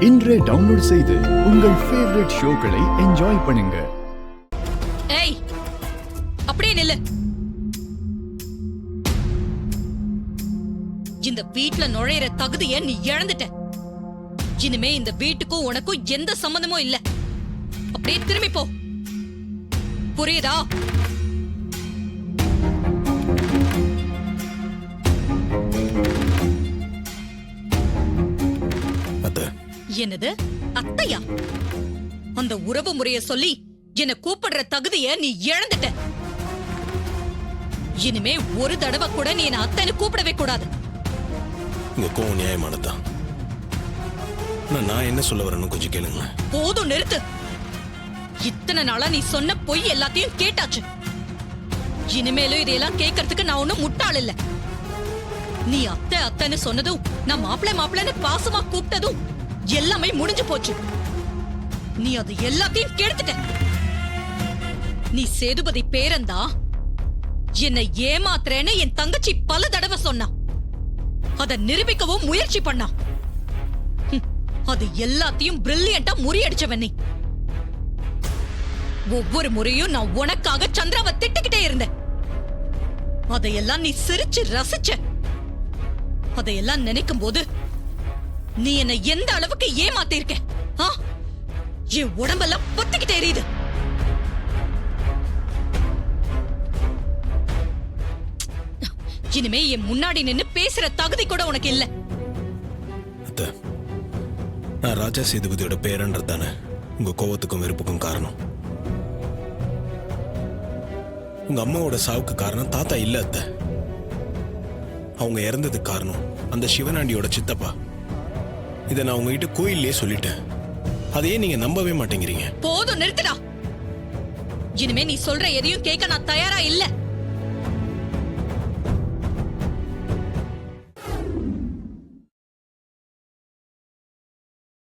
இன்றே டவுன்லோட் செய்து உங்கள் ஃபேவரட் ஷோக்களை என்ஜாய் பண்ணுங்க. ஏய், அப்படியே நில்லு. இந்த வீட்ல நுழையிற தகுதியை நீ இழந்துட்ட. இனிமே இந்த வீட்டுக்கும் உனக்கும் எந்த சம்பந்தமும் இல்ல. அப்படியே திரும்பி போ. புரியுதா? என்னது அத்தையா? அந்த உறவு முறைய சொல்லி என்ன கூப்பிடுற தகுதிய நீ இழந்துட்ட. இனிமே ஒரு தடவை கூட நீ என்ன அத்தைன்னு கூப்பிடவே கூடாது. உங்க கோவம் நியாயமானதான். நான் என்ன சொல்ல வரேன்னு கொஞ்சம் கேளுங்க. போதும், நிறுத்து. இத்தனை நாளா நீ சொன்ன பொய் எல்லாத்தையும் கேட்டாச்சு. இனிமேலும் இதையெல்லாம் கேட்கறதுக்கு நான் ஒண்ணும் முட்டாள் இல்ல. நீ அத்தை அத்தைன்னு சொன்னதும், நான் மாப்பிள்ளை மாப்பிள்ளைன்னு பாசமா கூப்பிட்டதும் எல்லாமே முடிஞ்சு போச்சு. நீ அது எல்லாத்தையும் கெடுத்துட்ட. நீ சேதுபதி பேரந்தா என்னை ஏமாத்துறேன்னு என் தங்கச்சி பல தடவை சொன்னா. அதை நிரூபிக்கவும் முயற்சி பண்ணா. அது எல்லாத்தையும் பிரில்லியண்டா முறியடிச்சவன் நீ. ஒவ்வொரு முறையும் நான் உனக்காக சந்திராவை திட்டுக்கிட்டே இருந்தேன். அதையெல்லாம் நீ சிரிச்சு ரசிச்ச. அதையெல்லாம் நினைக்கும் போது நீ என்ன எந்த அளவுக்கு ஏமாத்திருக்க? என் உடம்பெல்லாம் பொத்திக்கிட்டே எரியுது. இனிமே என் முன்னாடி நின்னு பேசுற தகுதி கூட உனக்கு இல்ல. நான் ராஜா சேதுபதியோட பேரன்றதானே உங்க கோவத்துக்கும் வெறுப்புக்கும் காரணம். உங்க அம்மாவோட சாவுக்கு காரணம் தாத்தா இல்ல அத்தை. அவங்க இறந்ததுக்கு காரணம் அந்த சிவனாண்டியோட சித்தப்பா. இதை நான் உங்ககிட்ட கோயிலே சொல்லிட்டேன். அதையே நீங்க நம்பவே மாட்டேங்கிறீங்க. போதும், நிறுத்துடா. இனிமே நீ சொல்ற எதையும் கேட்க நான் தயாரா இல்ல.